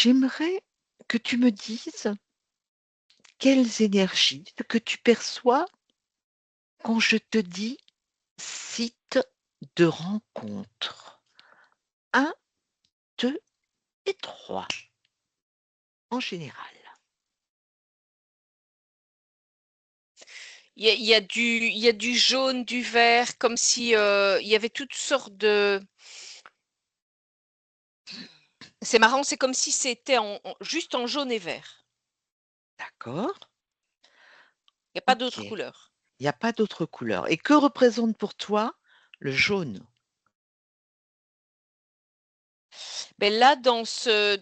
J'aimerais que tu me dises quelles énergies que tu perçois quand je te dis site de rencontre. Un, 2 et 3 en général. Il y a du jaune, du vert, comme si il y avait toutes sortes de. C'est marrant, c'est comme si c'était juste en jaune et vert. D'accord? Il n'y a pas OK. d'autres Il couleurs. n'y a pas d'autre couleur et que représente pour toi le jaune? Mais là, dans ce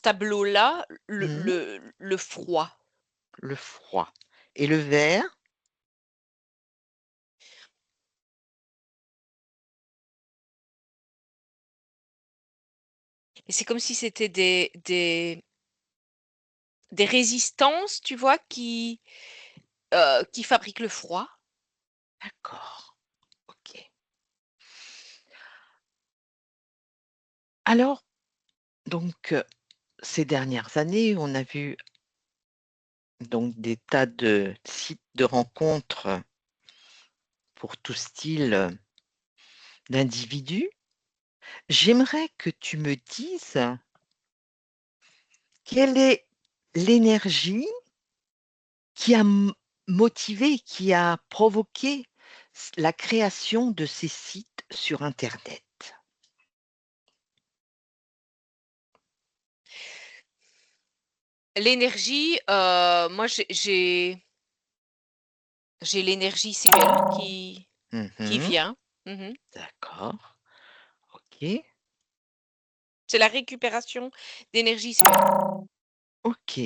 tableau-là, le, Mmh. le, le froid. Le froid et le vert? Et c'est comme si c'était des résistances, tu vois, qui fabriquent le froid. D'accord. OK. Alors donc ces dernières années, on a vu donc des tas de sites de rencontres pour tout style, d'individus. J'aimerais que tu me dises quelle est l'énergie qui a motivé, qui a provoqué la création de ces sites sur internet? L'énergie, moi j'ai l'énergie sexuelle qui Mmh. vient. Mhm. D'accord. OK. C'est la récupération d'énergie sexuelle. OK.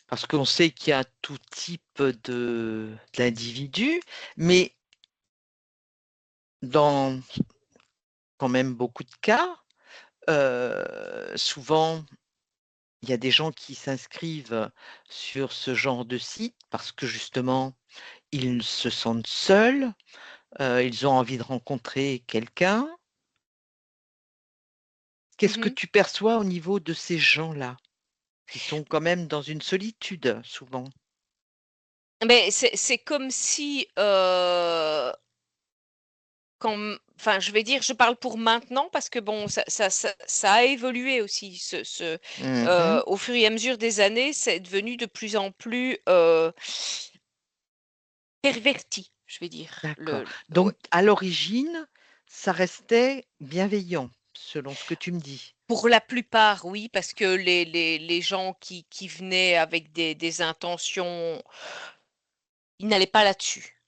Parce qu'on sait qu'il y a tout type d'individus, mais dans quand même beaucoup de cas, souvent, il y a des gens qui s'inscrivent sur ce genre de site parce que justement, ils se sentent seuls, ils ont envie de rencontrer quelqu'un. Qu'est-ce que Mhm. tu perçois au niveau de ces gens-là? Qui sont quand même dans une solitude, souvent? Mais c'est comme si, enfin, je vais dire, je parle pour maintenant parce que bon, ça a évolué aussi. Mmh. Au fur et à mesure des années, c'est devenu de plus en plus perverti, je vais dire. D'accord. Ouais. Donc à l'origine, ça restait bienveillant, selon ce que tu me dis? Pour la plupart, oui, parce que les gens qui venaient avec des intentions, ils n'allaient pas là-dessus.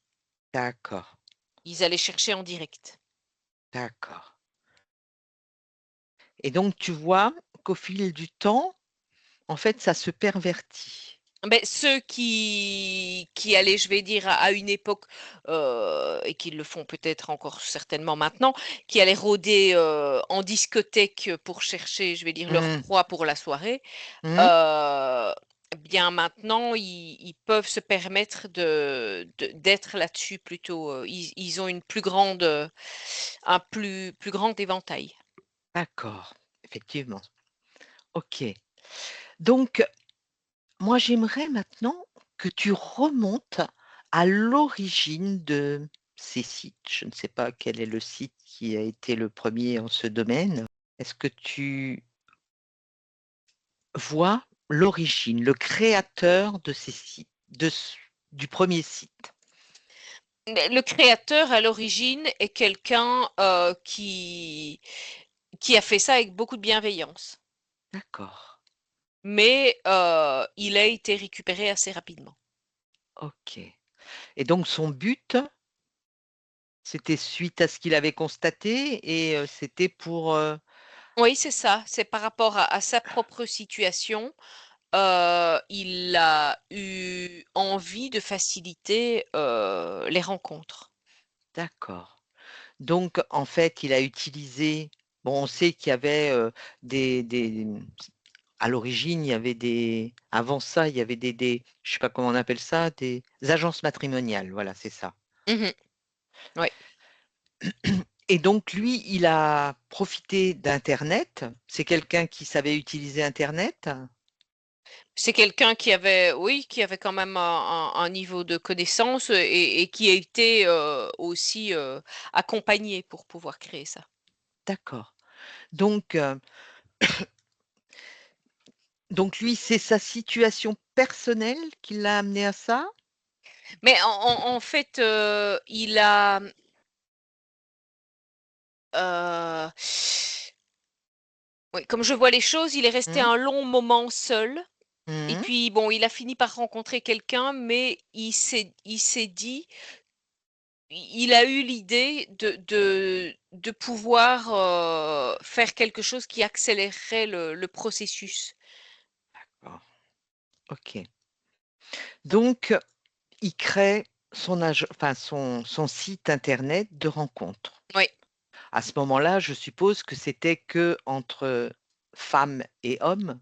D'accord, Ils allaient chercher en direct. d'accord. Et donc tu vois qu'au fil du temps, en fait, ça se pervertit? Beh, ceux qui allaient, je vais dire, à une époque, et qui le font peut-être encore certainement maintenant, qui allaient rôder, en discothèque, pour chercher, je vais dire, leur Mmh. proie pour la soirée, Mmh. heu, bien maintenant, ils peuvent se permettre d'être là-dessus plutôt, ils ont une plus grande, un plus grand éventail. D'accord, effectivement. OK. Donc moi, j'aimerais maintenant que tu remontes à l'origine de ces sites. Je ne sais pas quel est le site qui a été le premier en ce domaine. Est-ce que tu vois l'origine, le créateur de ces sites, du premier site? Mais le créateur à l'origine est quelqu'un, qui a fait ça avec beaucoup de bienveillance. D'accord, Mais, il a été récupéré assez rapidement. OK. Et donc son but, c'était suite à ce qu'il avait constaté et c'était pour, Oui, c'est ça, c'est par rapport à sa propre situation. Il a eu envie de faciliter, les rencontres. d'accord. Donc en fait, il a utilisé bon, on sait qu'il y avait, à l'origine, il y avait avant ça, il y avait je sais pas comment on appelle ça, des agences matrimoniales, voilà, c'est ça. Mmh. Ouais. Et donc lui, il a profité d'internet. C'est quelqu'un qui savait utiliser internet? C'est quelqu'un qui avait, oui, qui avait quand même un niveau de connaissance et qui a été aussi accompagné pour pouvoir créer ça. D'accord. Donc, donc lui, c'est sa situation personnelle qui l'a amené à ça? Mais en fait, il a, euh, oui, comme je vois les choses, il est resté Mmh. un long moment seul. Et Mmh. puis, bon, il a fini par rencontrer quelqu'un, mais il s'est dit, il a eu l'idée de pouvoir faire quelque chose qui accélérerait le processus. D'accord. OK. Donc, il crée enfin son site internet de rencontres. Oui, À ce moment-là, je suppose que c'était que entre femmes et hommes,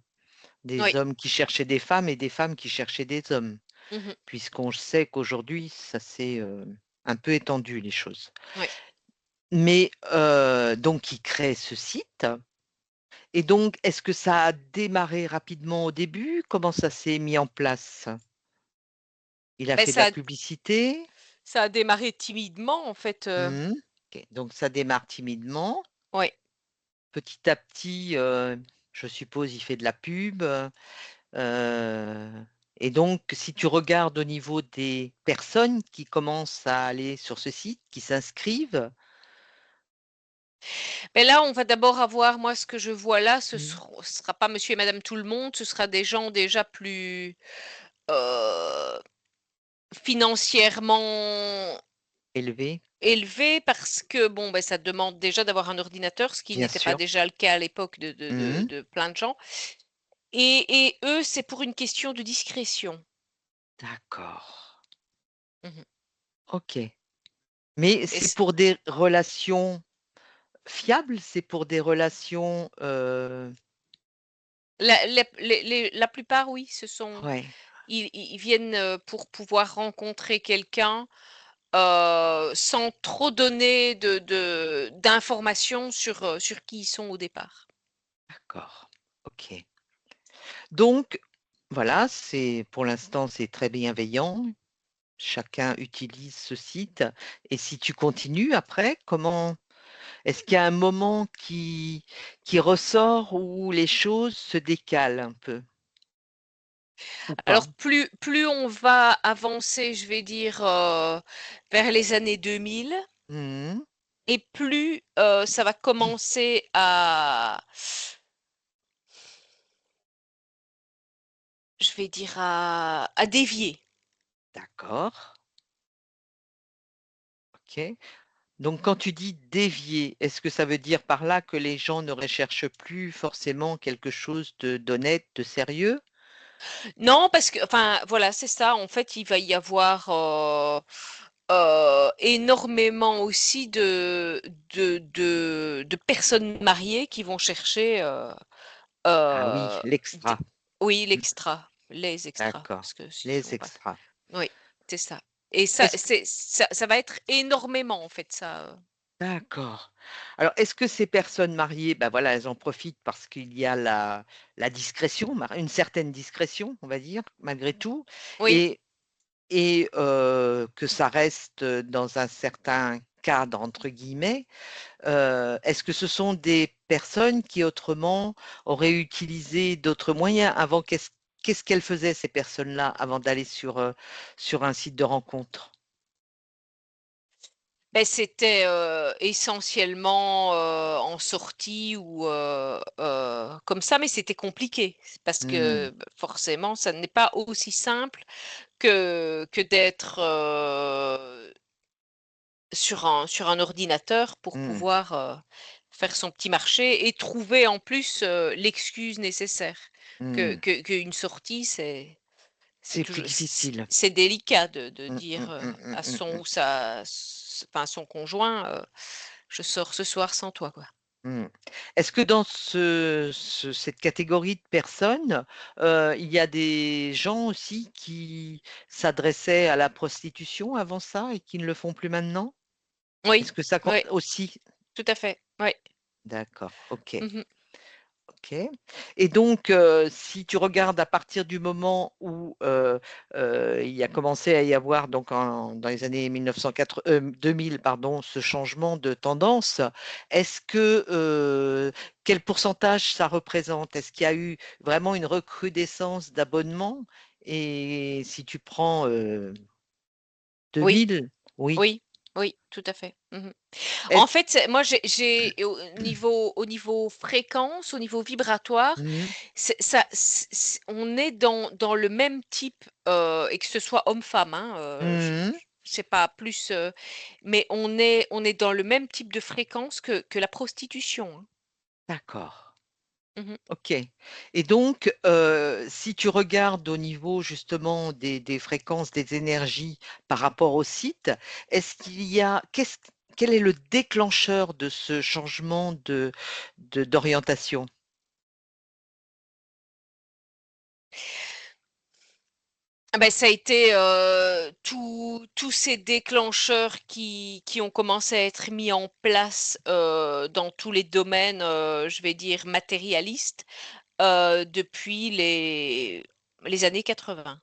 oui. des hommes qui cherchaient des femmes et des femmes qui cherchaient des hommes, Mhm, puisqu'on sait qu'aujourd'hui, ça s'est, un peu étendu les choses. oui. Mais, donc il crée ce site et donc est-ce que ça a démarré rapidement au début? Comment ça s'est mis en place? Il a Ben, fait de la publicité? ça a démarré timidement, en fait. Mmh. OK, donc ça démarre timidement. Oui. Petit à petit, je suppose, il fait de la pub, et donc si tu regardes au niveau des personnes qui commencent à aller sur ce site, qui s'inscrivent. Mais là, on va d'abord avoir, moi, ce que je vois là, Mmh. ce sera pas monsieur et madame tout le monde, ce sera des gens déjà plus euh, financièrement Élevés, élevés parce que, bon, ben, ça demande déjà d'avoir un ordinateur, ce qui bien n'était pas sûr. déjà le cas à l'époque Mmh. de plein de gens. Et eux, c'est pour une question de discrétion. D'accord. Mhm. OK. Mais Et c'est pour des relations fiables? C'est pour des relations, la plupart, oui, ce sont, ouais, ils viennent pour pouvoir rencontrer quelqu'un sans trop donner d'informations sur qui ils sont au départ. d'accord. OK. Donc voilà, c'est pour l'instant, c'est très bienveillant. Chacun utilise ce site et si tu continues après, comment est-ce qu'il y a un moment qui ressort où les choses se décalent un peu ou pas? Alors plus on va avancer, je vais dire, vers les années 2000 Mmh. et plus, ça va commencer je vais dire à dévier. D'accord, OK. Donc quand tu dis dévier, est-ce que ça veut dire par là que les gens ne recherchent plus forcément quelque chose d'honnête, de sérieux? Non, parce que, enfin, voilà, c'est ça. En fait, il va y avoir énormément aussi de personnes mariées qui vont chercher, Ah oui, l'extra. oui, Mmh, l'extra, les extras, d'accord, parce que s'ils les sont pas. extras. Oui, c'est ça. Et ça, Est-ce que ça va être énormément, en fait, ça. D'accord. Alors est-ce que ces personnes mariées, bah, voilà, elles en profitent parce qu'il y a la discrétion, une certaine discrétion, on va dire, malgré tout Oui. et que ça reste, dans un certain «cadre» entre guillemets. Est-ce que ce sont des personnes qui autrement auraient utilisé d'autres moyens avant? Qu'est-ce qu'elles faisaient ces personnes-là avant d'aller sur un site de rencontre? Beh, c'était, essentiellement, en sortie ou, comme ça, mais c'était compliqué. C'est parce Mmh. que, bah, forcément, ça n'est pas aussi simple que d'être, sur un ordinateur pour Mmh. pouvoir, faire son petit marché et trouver en plus, l'excuse nécessaire. Mmh. Qu'une sortie, c'est C'est plus toujours difficile. c'est délicat de Mmh, dire, mmh, mmh, mmh, à mmh, son mmh. ou sa s enfin son conjoint, «Je sors ce soir sans toi», quoi. Mmh. Est-ce que dans cette catégorie de personnes, il y a des gens aussi qui s'adressaient à la prostitution avant ça et qui ne le font plus maintenant? Oui, Est-ce que ça compte oui, aussi? tout à fait, ouais. D'accord, OK. Mmh. OK, et donc si tu regardes à partir du moment où, il a commencé à y avoir donc dans les années 2000 pardon, ce changement de tendance, est-ce que, quel pourcentage ça représente? Est-ce qu'il y a eu vraiment une recrudescence d'abonnements? Et si tu prends, Oui, 2000? Oui. oui, oui, tout à fait. Mmh. En Est fait, moi j'ai au niveau fréquence, au niveau vibratoire, Mmh. c'est ça on est dans le même type, et que ce soit homme-femme, hein, Mmh. je sais pas plus, mais on est dans le même type de fréquence que la prostitution, hein. D'accord. Mmh. OK, et donc si tu regardes au niveau justement des fréquences, des énergies par rapport au site, est-ce qu'il y a quel est le déclencheur de ce changement d'orientation? Ah bah, ça a été, tous ces déclencheurs qui ont commencé à être mis en place, dans tous les domaines, je vais dire matérialistes, depuis les années 80.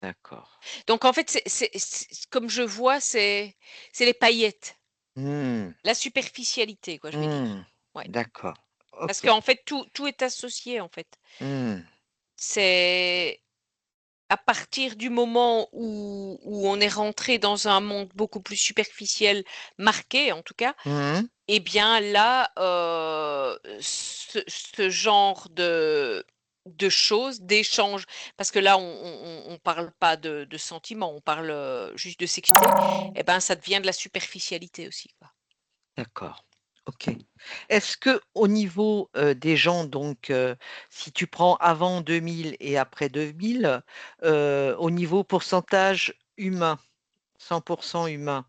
D'accord. Donc en fait, c'est comme je vois, c'est les paillettes, Mmh. la superficialité quoi, je vais Mmh. dire. Ouais. D'accord. Parce OK. qu'en fait tout est associé en fait. Mmh. C'est à partir du moment où on est rentré dans un monde beaucoup plus superficiel, marqué en tout cas, Mmh. et bien là, ce genre de choses, d'échanges, parce que là on parle pas de sentiments, on parle, juste de sexualité, et ben, ça devient de la superficialité aussi, quoi. D'accord. OK. Est-ce que au niveau, des gens donc, si tu prends avant 2000 et après 2000, au niveau pourcentage humain, 100 humain.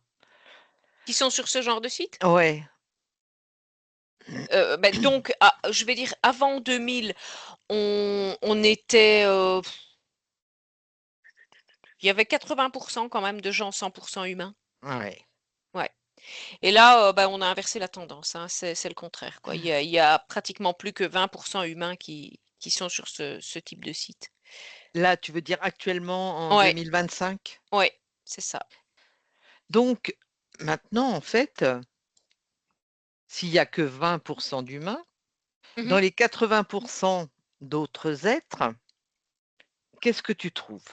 Qui sont sur ce genre de site? Ouais. Bah, donc je vais dire avant 2000, on était, il y avait 80 quand même de gens 100 humains. Ouais. Ouais. Et là, bah, on a inversé la tendance, hein, c'est le contraire, quoi. Il y a pratiquement plus que 20 humains qui sont sur ce type de site. Là, tu veux dire actuellement en Ouais, 2025? ouais, c'est ça. Donc maintenant, en fait, s'il y a que 20 d'humains, Mmh. dans les 80 d'autres êtres, qu'est-ce que tu trouves?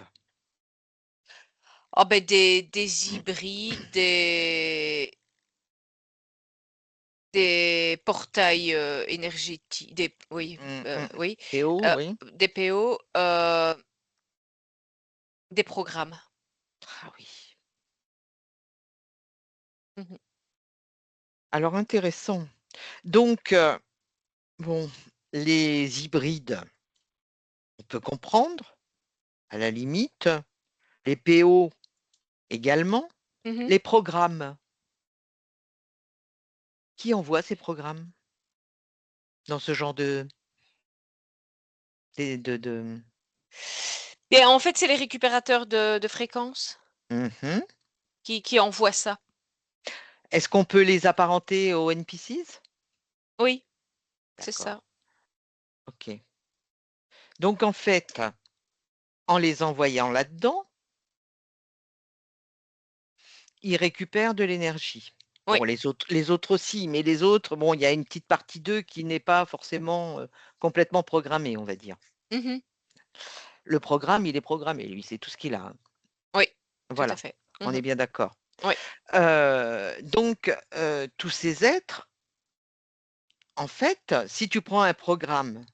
Ah ben des hybrides, des portails, énergétiques, des oui, Mmh mh. oui, PO, heu, oui. des PO, des programmes. Ah oui. Mmh. Alors intéressant. Donc bon, les hybrides, on peut comprendre, à la limite, les PO également. Mmh. Les programmes, qui envoie ces programmes dans ce genre de Et en fait, c'est les récupérateurs de fréquences mmh. qui envoient ça. Est-ce qu'on peut les apparenter aux NPCs? Oui, c'est D'accord, ça. OK. Donc en fait, en les envoyant là-dedans, ils récupèrent de l'énergie. Oui. Bon, les autres aussi, mais les autres, bon, il y a une petite partie d'eux qui n'est pas forcément, complètement programmée, on va dire. Mmh. Le programme, il est programmé, lui, c'est tout ce qu'il a, hein. Oui, tout à Voilà, fait. on Mmh. est bien d'accord. Oui. Donc tous ces êtres, en fait, si tu prends un programme,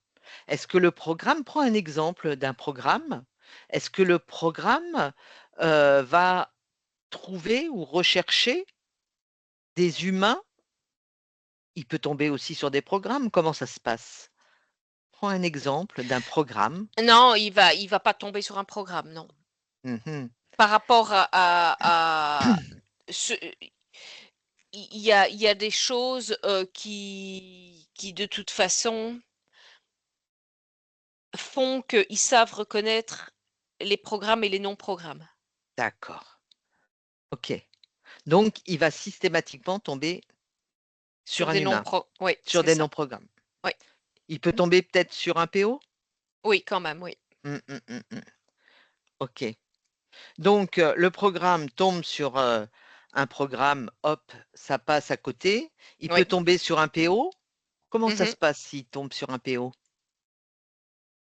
est-ce que le programme prends un exemple d'un programme. Est-ce que le programme, va trouver ou rechercher des humains? Il peut tomber aussi sur des programmes, comment ça se passe? Prends un exemple d'un programme. Non, il va pas tomber sur un programme, non. Mmh. Par rapport à ce il y a des choses, qui de toute façon font qu'ils savent reconnaître les programmes et les non-programmes. D'accord, OK. Donc il va systématiquement tomber Sur Sur un des humain, oui, sur c'est des ça. non-programmes. Oui, Il peut tomber peut-être sur un PO? oui, quand même, oui. Mmh, mmh, mmh, mmh. OK. Donc le programme tombe sur, un programme, hop, ça passe à côté. Il Oui. peut tomber sur un PO. Comment ça Mmh. se passe s'il tombe sur un PO?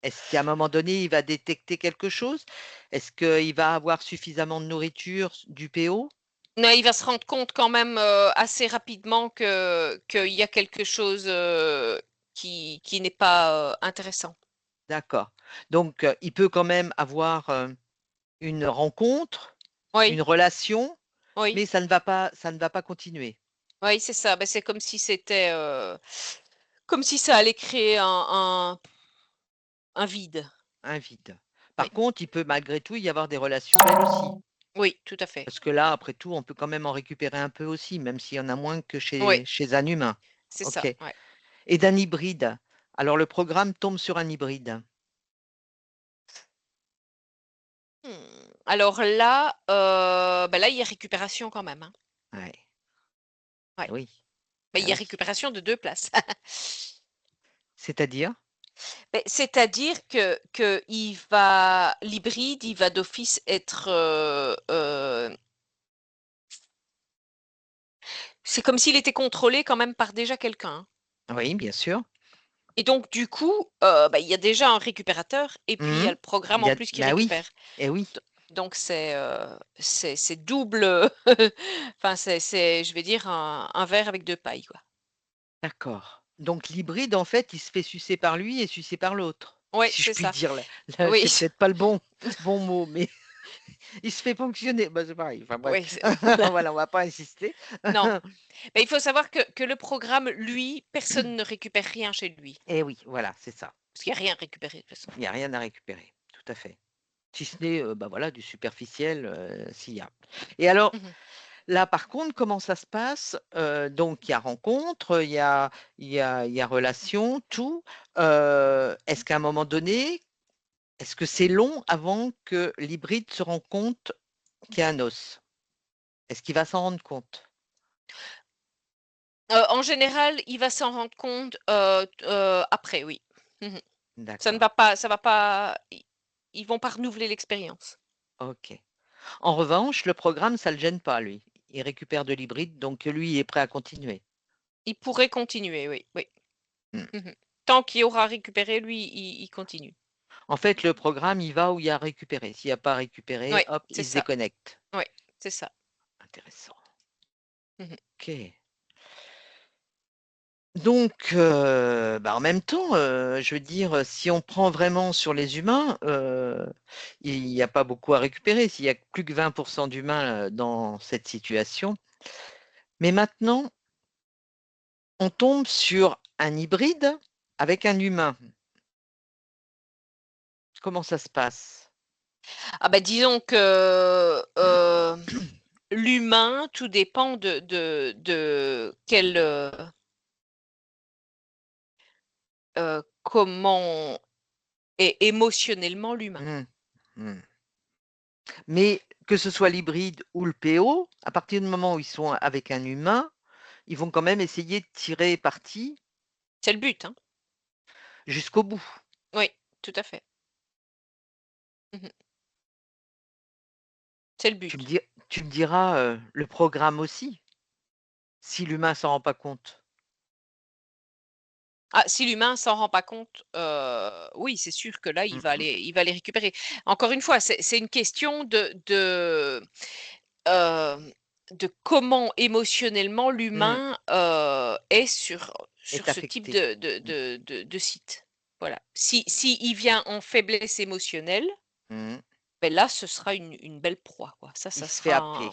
Est-ce qu'à un moment donné, il va détecter quelque chose? Est-ce qu'il va avoir suffisamment de nourriture du PO? Non, il va se rendre compte quand même, assez rapidement que qu'il y a quelque chose, qui n'est pas, intéressant. D'accord. Donc il peut quand même avoir, une rencontre, une Oui, relation, oui, mais ça ne va pas continuer, oui, c'est ça. Bah, c'est comme si c'était, comme si ça allait créer un vide. un vide. Oui, Par contre, il peut malgré tout y avoir des relations belles aussi. oui, tout à fait. Parce que là, après tout, on peut quand même en récupérer un peu aussi, même s'il y en a moins que Oui, chez un humain. c'est OK. ça, ouais. Et d'un hybride? Alors le programme tombe sur un hybride? Alors là, bah, là, il y a récupération quand même, hein. Ouais, Ouais, oui, bah, il bah y a oui. récupération de 2 places. C'est-à-dire? Beh, c'est-à-dire que l'hybride, il va d'office être, c'est comme s'il était contrôlé quand même par déjà quelqu'un, hein. Oui, bien sûr. Et donc du coup, bah, il y a déjà un récupérateur et puis il y Mmh. a le programme Il y en a plus qui bah oui, récupère. et oui, D donc c'est double, enfin c'est je vais dire un verre avec 2 pailles, quoi. d'accord. Donc l'hybride, en fait, il se fait sucer par lui et sucer par l'autre, Ouais, si je c'est puis ça. dire. Là, Oui, c'est peut-être pas le bon mot, mais il se fait fonctionner. Bah, c'est pareil, enfin bref. oui, c'est Voilà, on va pas insister. non. Mais il faut savoir que le programme, lui, personne ne récupère rien chez lui. Et oui, voilà, c'est ça. Parce qu'il y a rien à récupérer de toute façon. Il y a rien à récupérer, tout à fait. Si ce n'est, bah, voilà, du superficiel, s'il y a. Et alors, Mmh. là, par contre, comment ça se passe? Donc il y a rencontre, il y a relation, tout. Est-ce qu'à un moment donné, est-ce que c'est long avant que l'hybride se rende compte qu'il y a un os? Est-ce qu'il va s'en rendre compte? En général, il va s'en rendre compte, après, oui. Mmh. D'accord, Ça va pas ils vont pas renouveler l'expérience. OK. En revanche, le programme, ça le gêne pas lui. Il récupère de l'hybride, donc lui, il est prêt à continuer. Il pourrait continuer, oui, oui. Mmh. Mmh. Tant qu'il aura récupéré, lui, il continue. En fait, le programme, il va où il y a récupéré. S'il y a pas récupéré, Oui, hop, c'est il se ça. déconnecte. Oui, c'est ça. Intéressant. Mmh. OK. Donc, bah, en même temps, je veux dire, si on prend vraiment sur les humains, il y a pas beaucoup à récupérer. S'il y a plus que 20 d'humains, dans cette situation. Mais maintenant, on tombe sur un hybride avec un humain. Comment ça se passe? Ah bah, disons que, l'humain, tout dépend de quel, comment est émotionnellement l'humain. Mmh. Mmh. Mais que ce soit l'hybride ou le PO, à partir du moment où ils sont avec un humain, ils vont quand même essayer de tirer parti C'est le but, hein. jusqu'au bout. Oui, tout à fait. Mmh. C'est le Tu me but. dis tu me diras, le programme aussi, si l'humain s'en rend pas compte. Ah, si l'humain s'en rend pas compte, oui, c'est sûr que là, Mmh mh. il va les récupérer. Encore une fois, c'est une question hem, de comment émotionnellement Mmh. l'humain, est sur Est ce type affecté. Mmh. de site. Voilà. Si il vient en faiblesse émotionnelle, Mmh. beh, là, ce sera une belle proie, quoi. Il Ça se fait sera appeler.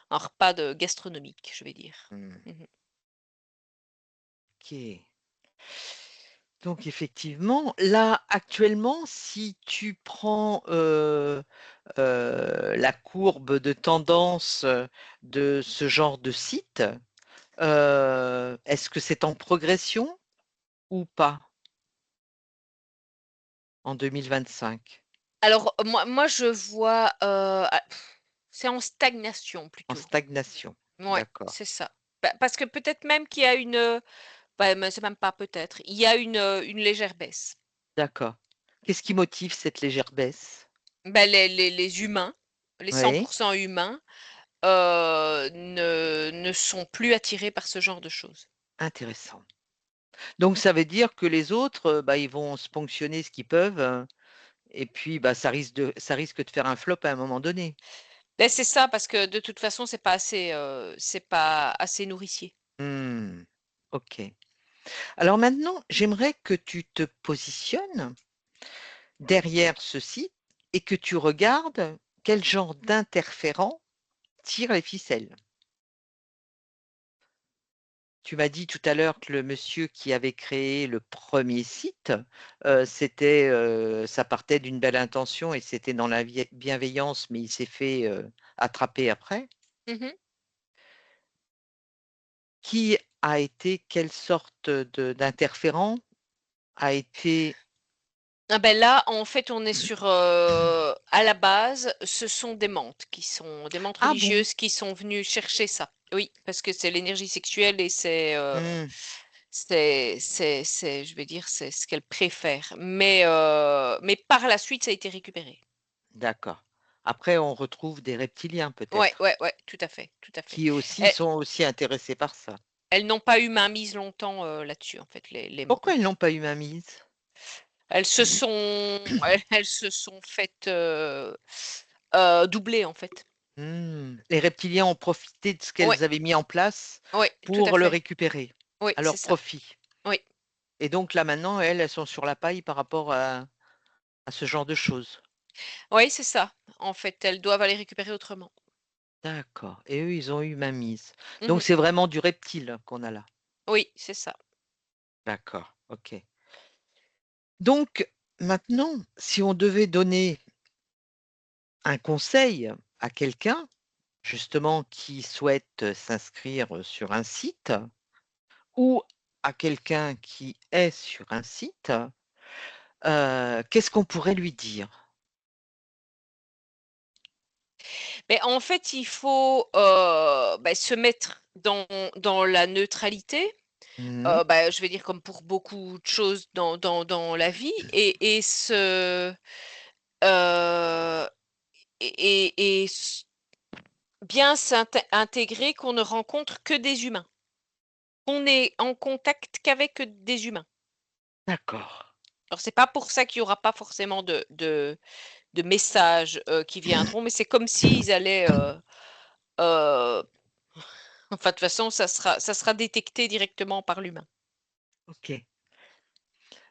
un repas de gastronomique, je vais dire. Mmh. Mmh. OK. Donc effectivement, là, actuellement, si tu prends, la courbe de tendance, de ce genre de site, est-ce que c'est en progression ou pas en 2025? Alors, moi, je vois, c'est en stagnation En plutôt. stagnation? Ouais, D'accord. c'est ça. Parce que peut-être même qu'il y a mais c'est même pas peut-être, il y a une légère baisse. D'accord. Qu'est-ce qui motive cette légère baisse? Les humains, les Oui, 100 humains, ne sont plus attirés par ce genre de choses. intéressant. Donc ça veut dire que les autres, bah, ils vont se ponctionner ce qu'ils peuvent, et puis, bah, ça risque de faire un flop à un moment donné. C'est ça, parce que de toute façon, c'est pas assez nourricier. Mmh. OK. Alors maintenant, j'aimerais que tu te positionnes derrière ce site et que tu regardes quel genre d'interférent tire les ficelles. Tu m'as dit tout à l'heure que le monsieur qui avait créé le premier site, ça partait d'une belle intention et c'était dans la bienveillance, mais il s'est fait, attraper après. Mmh. Qui a été quelle sorte d'interférent a été Ah là, en fait, on est sur, à la base, ce sont des mantes ah bon? religieuses qui sont venues chercher ça. Oui, parce que c'est l'énergie sexuelle et Mmh, je vais dire, c'est ce qu'elles préfèrent. Mais par la suite, ça a été récupéré. d'accord. Après on retrouve des reptiliens Ouais, peut-être, ouais, ouais, tout à fait. qui aussi Elles sont aussi intéressés par ça. elles n'ont pas eu mainmise longtemps, là-dessus, en fait, les Pourquoi ils mantes. n'ont pas eu mainmise? Elles se sont faites, doubler, en fait. Mmh, les reptiliens ont profité de ce Ouais, qu'elles avaient mis en place ouais, tout à pour le fait. récupérer, Oui, à c'est leur ça. profit Oui. et donc là maintenant elles sont sur la paille par rapport à ce genre de choses. Oui, c'est ça. En fait, elles doivent aller récupérer autrement. D'accord et eux, ils ont eu mainmise. Donc Mmh. c'est vraiment du reptile qu'on a là? Oui, c'est ça. D'accord, OK. Donc maintenant, si on devait donner un conseil à quelqu'un, justement, qui souhaite s'inscrire sur un site ou à quelqu'un qui est sur un site, qu'est-ce qu'on pourrait lui dire? Mais en fait, il faut, se mettre dans la neutralité, Mmh. je vais dire comme pour beaucoup de choses dans la vie heu et bien intégrer qu'on ne rencontre que des humains. On est en contact qu'avec des humains. D'accord. Alors c'est pas pour ça qu'il y aura pas forcément de messages, qui viendront, mais c'est comme s'ils allaient, heu, enfin de toute façon ça sera détecté directement par l'humain. OK.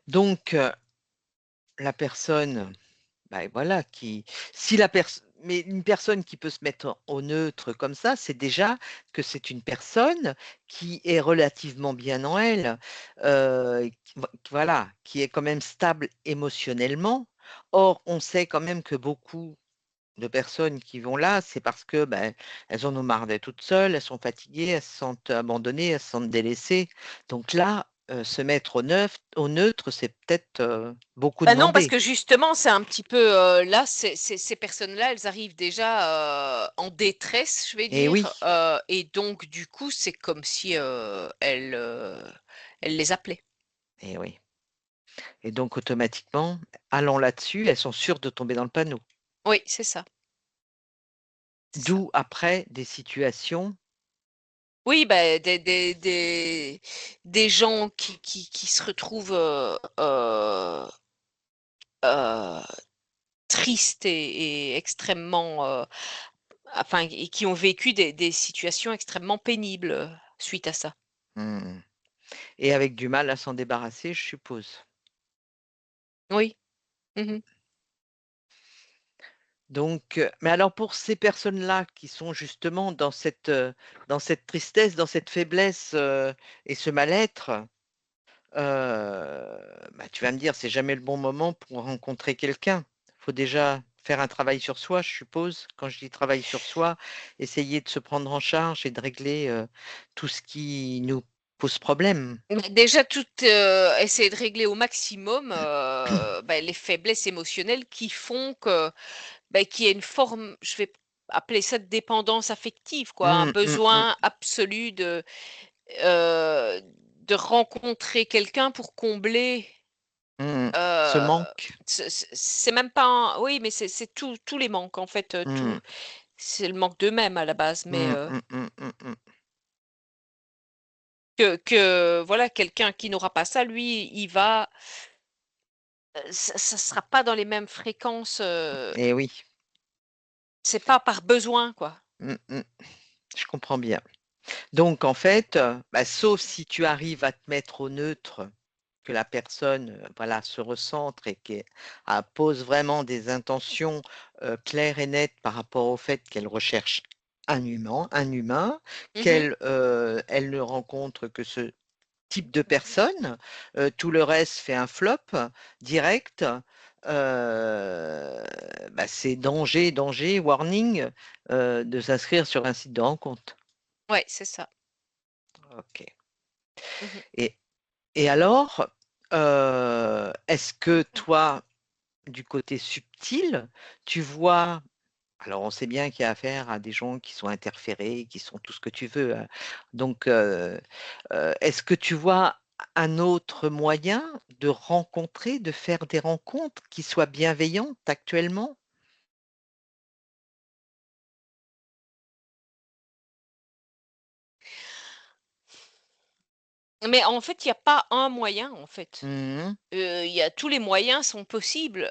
Donc la personne, bah, voilà, qui si la personne mais une personne qui peut se mettre au neutre comme ça, c'est déjà que c'est une personne qui est relativement bien en elle, voilà, qui est quand même stable émotionnellement. Or, on sait quand même que beaucoup de personnes qui vont là, c'est parce que, ben, elles en ont marre d'être toutes seules, elles sont fatiguées, elles se sentent abandonnées, elles se sentent délaissées. Donc là, se mettre au neutre, c'est peut-être, beaucoup Bah, non, parce demandé. que justement, c'est un petit peu, là, ces personnes-là, elles arrivent déjà, en détresse, je vais Eh oui, dire, et donc du coup, c'est comme si, elles les appelaient. eh oui. Et donc automatiquement, allant là-dessus, elles sont sûres de tomber dans le panneau. Oui, c'est ça. D'où après des situations Oui, des gens qui se retrouvent, heu, tristes et extrêmement, enfin et qui ont vécu des situations extrêmement pénibles, suite à ça. mmh, et avec du mal à s'en débarrasser, je suppose. Oui. Mmh. Donc mais alors pour ces personnes-là qui sont justement dans cette tristesse, dans cette faiblesse, et ce mal-être, bah, tu vas me dire: «C'est jamais le bon moment pour rencontrer quelqu'un». Il faut déjà faire un travail sur soi, je suppose. Quand je dis travail sur soi, essayer de se prendre en charge et de régler, tout ce qui nous pose problème. Déjà essayer de régler au maximum, les faiblesses émotionnelles qui font que, qu'il y ait une forme je vais appeler ça de dépendance affective, quoi, un Mmh, mmh, mmh, besoin absolu de rencontrer quelqu'un pour combler, mmh. Ce heu, manque. c'est même pas un oui, mais c'est tous les manques, en fait, Mmh. tout c'est le manque d'eux-mêmes à la base, mais Mmh, mmh, mmh, mmh, mmh. que voilà, quelqu'un qui n'aura pas ça, lui, il va, ça sera pas dans les mêmes fréquences, Et oui. c'est pas par besoin, quoi. Mmh, mmh. Je comprends bien. Donc en fait, bah, sauf si tu arrives à te mettre au neutre, que la personne, voilà, se recentre et qu'elle pose vraiment des intentions, claires et nettes par rapport au fait qu'elle recherche un humain, Mmh. elle ne rencontre que ce type de personne, tout le reste fait un flop direct, bah, c'est danger, danger, warning, de s'inscrire sur un site de rencontre. Ouais, c'est ça. OK. Mmh. Et alors, est-ce que toi, du côté subtil, tu vois alors on sait bien qu'il y a affaire à des gens qui sont interférés, qui sont tout ce que tu veux, donc est-ce que tu vois un autre moyen de rencontrer, de faire des rencontres qui soient bienveillantes actuellement? Mais en fait, il y a pas un moyen, en fait. Mmh. Il y a tous les moyens sont possibles,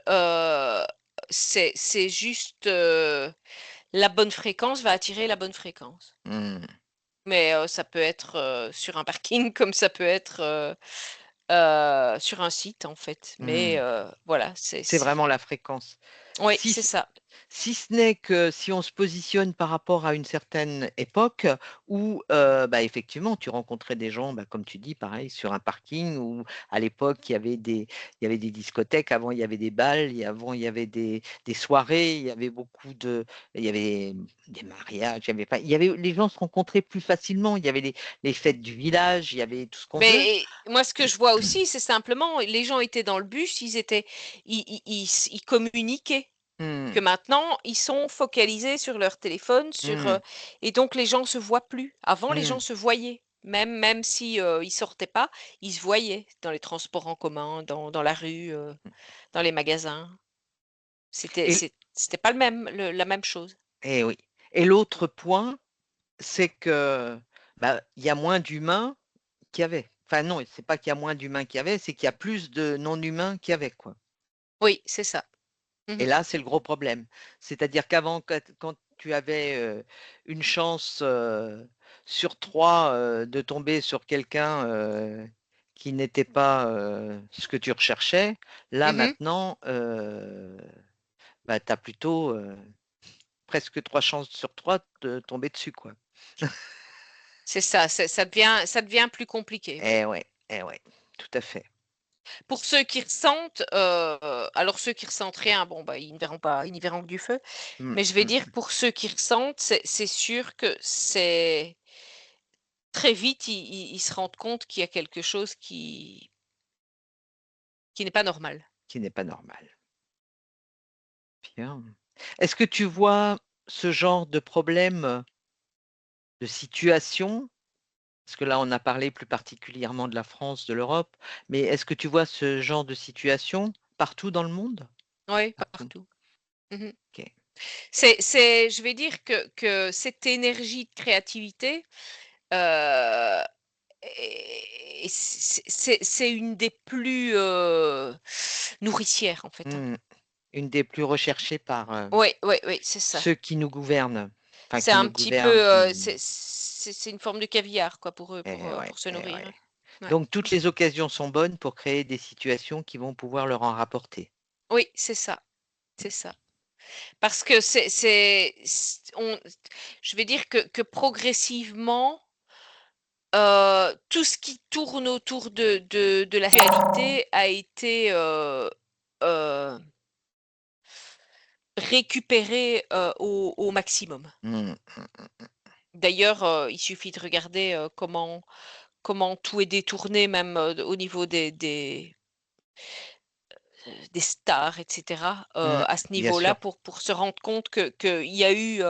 c'est juste, la bonne fréquence va attirer la bonne fréquence. Mmh. Mais, ça peut être, sur un parking comme ça peut être, sur un site, en fait. Mais, Mmh. voilà, C'est vraiment la fréquence. oui, Si c'est c ça. Si ce n'est que si on se positionne par rapport à une certaine époque où, bah, effectivement, tu rencontrais des gens, bah, comme tu dis, pareil, sur un parking où à l'époque, il y avait des discothèques, avant il y avait des balles, avant il y avait des soirées, il y avait beaucoup de il y avait des mariages, il y avait les gens se rencontraient plus facilement, il y avait les fêtes du village, il y avait tout ce qu'on veut. Mais moi, ce que je vois aussi, c'est simplement les gens étaient dans le bus, ils communiquaient. Que Mmh, maintenant, ils sont focalisés sur leur téléphone, mmh, et donc les gens se voient plus. Avant, les mmh. gens se voyaient, même si, ils sortaient pas, ils se voyaient dans les transports en commun, dans la rue, dans les magasins. Et C'était pas la même chose. et oui, et l'autre point, c'est que, bah, il y a moins d'humains qu'il y avait. Enfin non, c'est pas qu'il y a moins d'humains qu'il y avait, c'est qu'il y a plus de non-humains qu'il y avait, quoi. Oui, c'est ça. Et Mmh. là, c'est le gros problème. C'est-à-dire qu'avant, quand tu avais, une chance, sur 3, de tomber sur quelqu'un, qui n'était pas, ce que tu recherchais, là Mmh. maintenant, bah, tu as plutôt, presque 3 chances sur 3 de tomber dessus, quoi. C'est ça, ça devient plus compliqué, oui. Eh ouais, tout à fait. Pour ceux qui ressentent, alors ceux qui ressentent rien, bon, bah, ils ne verront pas, ils n'y verront que du feu. Mmh, Mais je vais mmh. dire pour ceux qui ressentent, c'est sûr que c'est très vite, ils se rendent compte qu'il y a quelque chose qui n'est pas normal. Qui n'est pas normal. Bien. Est-ce que tu vois ce genre de problème, de situation? Parce que là, on a parlé plus particulièrement de la France, de l'Europe, mais est-ce que tu vois ce genre de situation partout dans le monde? Oui, Partout. partout. Mmh. OK. Je vais dire que cette énergie de créativité, heu et c'est une des plus, nourricières, en fait, hein. Mmh. Une des plus recherchées par, Oui, oui, oui, c'est ça. ceux qui nous gouvernent, enfin C'est qui un nous petit peu, gouvernent, qui c'est une forme de caviar, quoi, pour eux, ouais, pour se eh nourrir, ouais. hein. Ouais. Donc toutes les occasions sont bonnes pour créer des situations qui vont pouvoir leur en rapporter. Oui, c'est ça. Parce que je vais dire que progressivement, tout ce qui tourne autour de la sexualité a été, heu, récupéré, au maximum. Mmh. D'ailleurs, il suffit de regarder, comment tout est détourné même, au niveau des des stars et cetera, Mmh, à ce bien sûr. niveau-là pour se rendre compte que qu'il y a eu,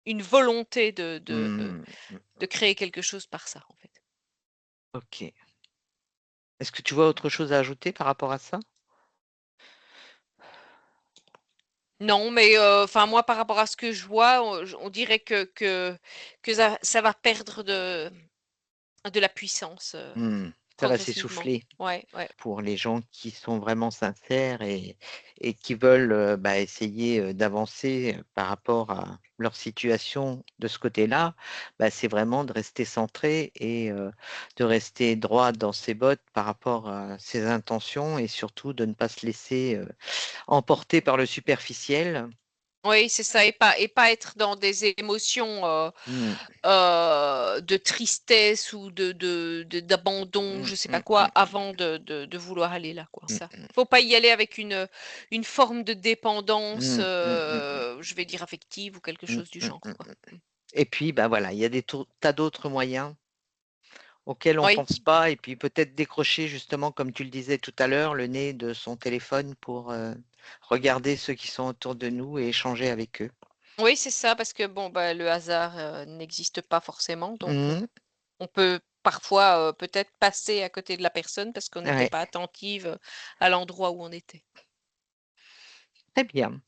une volonté Mmh, mmh, de créer quelque chose par ça, en fait. OK. Est-ce que tu vois autre chose à ajouter par rapport à ça? Non, mais enfin moi par rapport à ce que je vois, on dirait que ça va perdre de la puissance, Mmh, ça va progressivement. s'essouffler. Ouais, ouais. Pour les gens qui sont vraiment sincères et qui veulent, bah, essayer, d'avancer, par rapport à leur situation de ce côté-là, bah, c'est vraiment de rester centré et de rester droit dans ses bottes par rapport à ses intentions et surtout de ne pas se laisser, emporter par le superficiel. Oui, c'est ça et pas être dans des émotions, Mmh. de tristesse ou d'abandon, Mmh, je sais pas mmh, quoi, mmh, avant de vouloir aller là, quoi, mmh, ça. mmh. Faut pas y aller avec une forme de dépendance, Mmh, mmh, mmh, mmh, je vais dire affective ou quelque mmh, chose du mmh, genre, mmh, quoi. mmh. Et puis, bah, voilà, il y a des tas d'autres moyens auquel on Oui, pense pas et puis peut-être décrocher justement, comme tu le disais tout à l'heure, le nez de son téléphone pour, regarder ceux qui sont autour de nous et échanger avec eux. oui, c'est ça parce que bon, bah, le hasard, n'existe pas forcément donc Mmh. on peut parfois, peut-être passer à côté de la personne parce qu'on n'était Ouais, pas attentive, à l'endroit où on était. très bien.